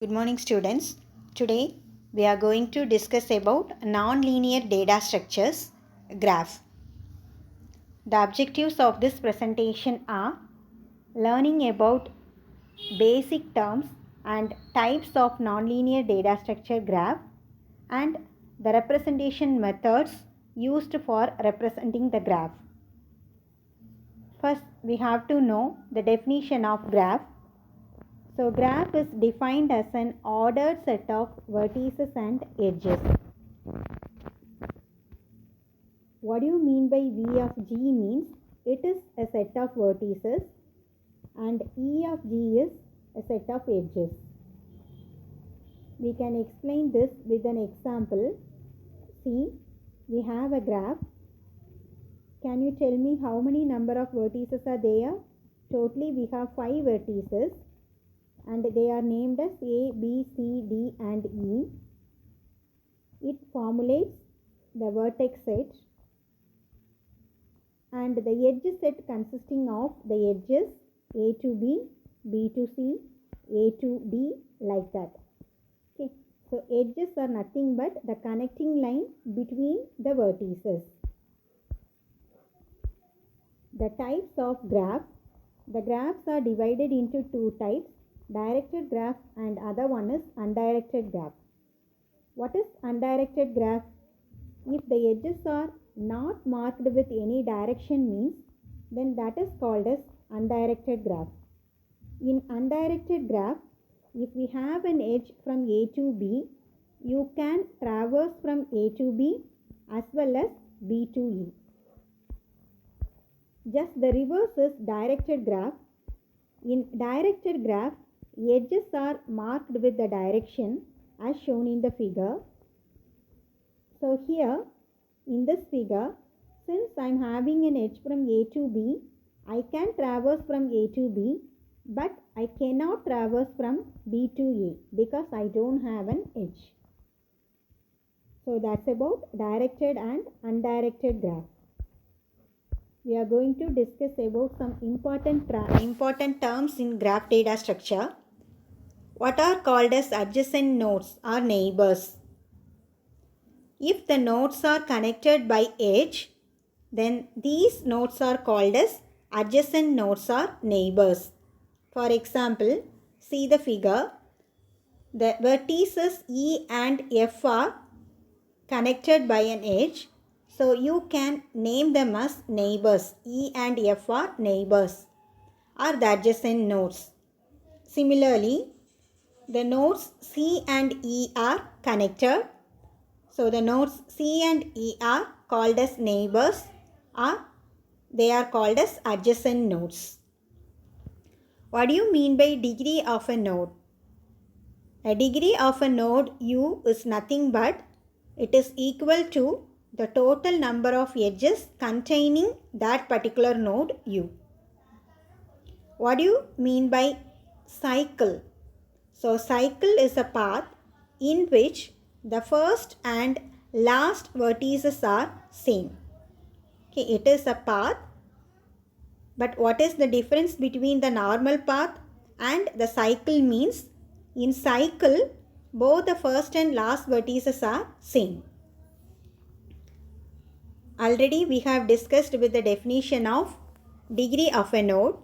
Good morning students. Today we are going to discuss about nonlinear data structures, graph. The objectives of this presentation are learning about basic terms and types of nonlinear data structure graph and the representation methods used for representing the graph. First, we have to know the definition of graph. So graph is defined as an ordered set of vertices and edges. What do you mean by V of G means it is a set of vertices and E of G is a set of edges. We can explain this with an example. See, we have a graph. Can you tell me how many number of vertices are there? Totally we have 5 vertices. And they are named as A, B, C, D and E. It formulates the vertex set and the edge set consisting of the edges A to B, B to C, A to D, like that. Okay. So edges are nothing but the connecting line between the vertices. The types of graph. The graphs are divided into 2 types. Directed graph and other one is undirected graph. What is undirected graph? If the edges are not marked with any direction means, then that is called as undirected graph. In undirected graph, if we have an edge from A to B, you can traverse from A to B as well as B to E. Just the reverse is directed graph. In directed graph, edges are marked with the direction as shown in the figure. So here in this figure, since I am having an edge from A to B, I can traverse from A to B, but I cannot traverse from B to A because I don't have an edge. So that's about directed and undirected graph. We are going to discuss about some important terms in graph data structure. What are called as adjacent nodes or neighbors? If the nodes are connected by edge, then these nodes are called as adjacent nodes or neighbors. For example, see the figure. The vertices E and F are connected by an edge. So you can name them as neighbors. E and F are neighbors or the adjacent nodes. Similarly, the nodes C and E are connected. So the nodes C and E are called as neighbors or they are called as adjacent nodes. What do you mean by degree of a node? A degree of a node U is nothing but it is equal to the total number of edges containing that particular node U. What do you mean by cycle? So cycle is a path in which the first and last vertices are same. Okay, it is a path, but what is the difference between the normal path and the cycle means? In cycle, both the first and last vertices are same. Already we have discussed with the definition of degree of a node.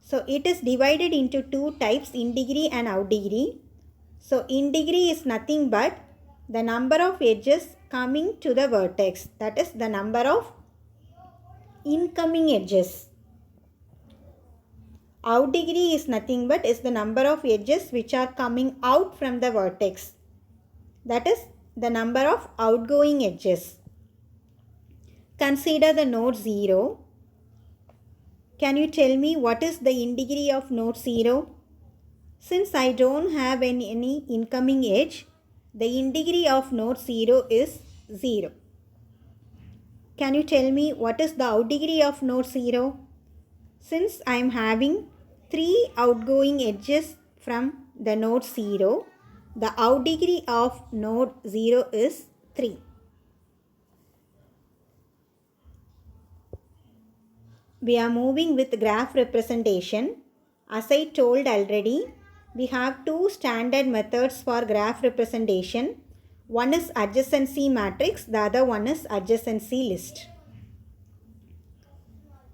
So it is divided into 2 types, in degree and out degree. So in degree is nothing but the number of edges coming to the vertex. That is the number of incoming edges. Out degree is nothing but is the number of edges which are coming out from the vertex. That is the number of outgoing edges. Consider the node 0. Can you tell me what is the in degree of node 0? Since I don't have any incoming edge, the in degree of node 0 is 0. Can you tell me what is the out degree of node 0? Since I am having 3 outgoing edges from the node 0, the out degree of node 0 is 3. We are moving with graph representation. As I told already, we have two standard methods for graph representation. One is adjacency matrix, the other one is adjacency list.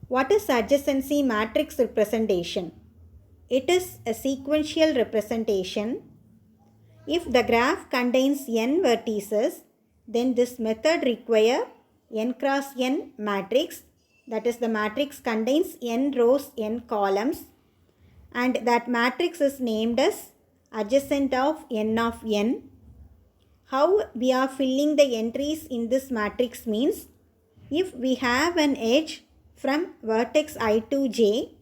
What is adjacency matrix representation? It is a sequential representation. If the graph contains n vertices, then this method requires n cross n matrix. That is, the matrix contains n rows, n columns, and that matrix is named as adjacent of n of n. How we are filling the entries in this matrix means, if we have an edge from vertex I to j,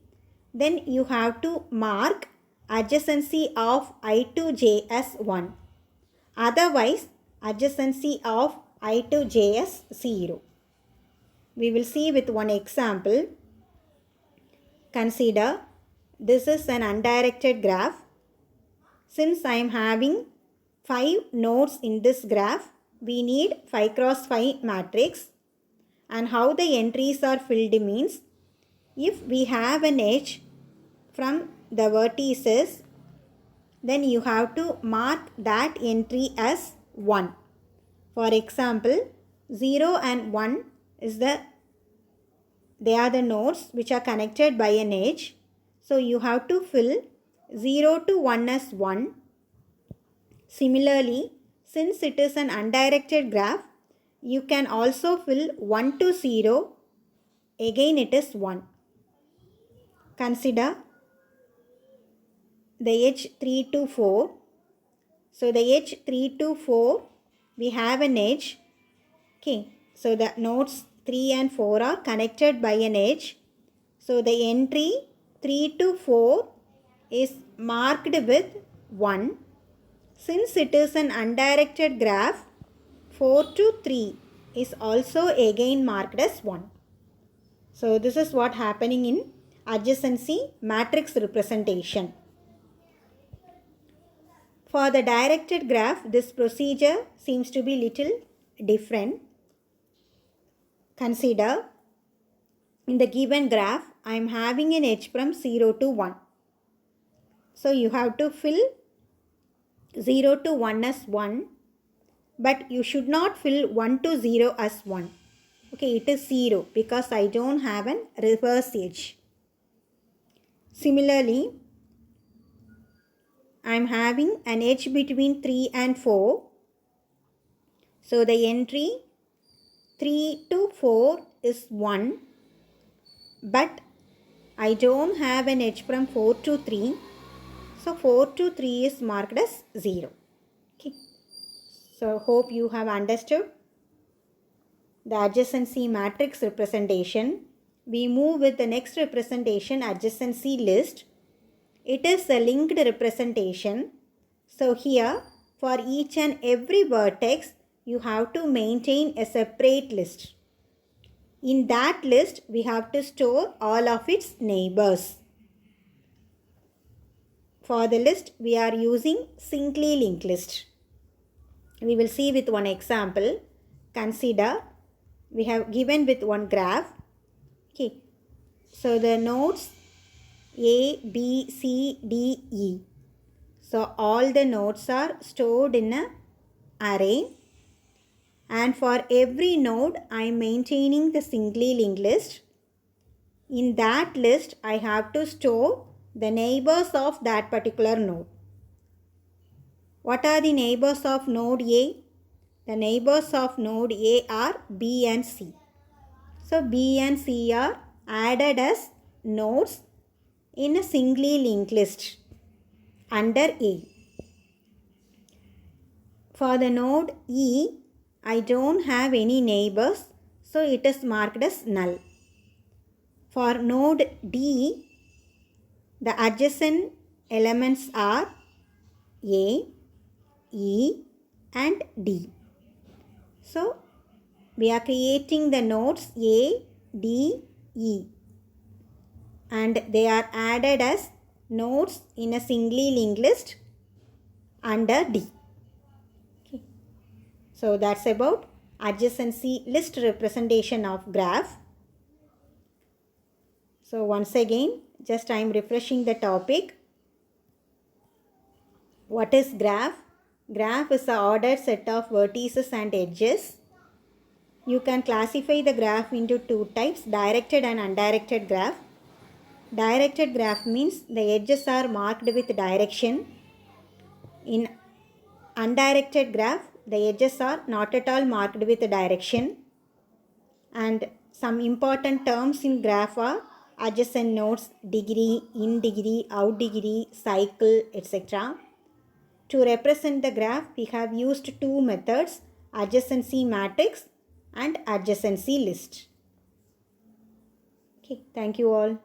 then you have to mark adjacency of I to j as 1. Otherwise, adjacency of I to j as 0. We will see with one example. Consider this is an undirected graph. Since I am having 5 nodes in this graph, we need 5 cross 5 matrix. And how the entries are filled means, if we have an edge from the vertices, then you have to mark that entry as 1. For example, 0 and 1 they are the nodes which are connected by an edge. So you have to fill 0 to 1 as 1. Similarly, since it is an undirected graph, you can also fill 1 to 0. Again it is 1. Consider the edge 3 to 4. So the edge 3 to 4, we have an edge. Okay. So the nodes 3 and 4 are connected by an edge. So the entry 3 to 4 is marked with 1. Since it is an undirected graph, 4 to 3 is also again marked as 1. So this is what happening in adjacency matrix representation. For the directed graph, this procedure seems to be little different. Consider, in the given graph, I am having an edge from 0 to 1. So you have to fill 0 to 1 as 1, but you should not fill 1 to 0 as 1. Okay, it is 0 because I don't have an reverse edge. Similarly, I am having an edge between 3 and 4. So the entry 3 to 4 is 1, but I don't have an edge from 4 to 3. So 4 to 3 is marked as 0. Okay. So hope you have understood the adjacency matrix representation. We move with the next representation, adjacency list. It is a linked representation. So here, for each and every vertex, you have to maintain a separate list. In that list, we have to store all of its neighbors. For the list, we are using singly linked list. We will see with one example. Consider, we have given with one graph. Okay. So the nodes A, B, C, D, E. So all the nodes are stored in an array. And for every node, I am maintaining the singly linked list. In that list, I have to store the neighbors of that particular node. What are the neighbors of node A? The neighbors of node A are B and C. So B and C are added as nodes in a singly linked list under A. For the node E, I don't have any neighbors, so it is marked as null. For node D, the adjacent elements are A, E and D. So we are creating the nodes A, D, E, and they are added as nodes in a singly linked list under D. Okay. So that's about adjacency list representation of graph. So once again, just I am refreshing the topic. What is graph? Graph is an ordered set of vertices and edges. You can classify the graph into two types, directed and undirected graph. Directed graph means the edges are marked with direction. In undirected graph, the edges are not at all marked with direction. And some important terms in graph are adjacent nodes, degree, in degree, out degree, cycle, etc. To represent the graph, we have used two methods, adjacency matrix and adjacency list. Okay, thank you all.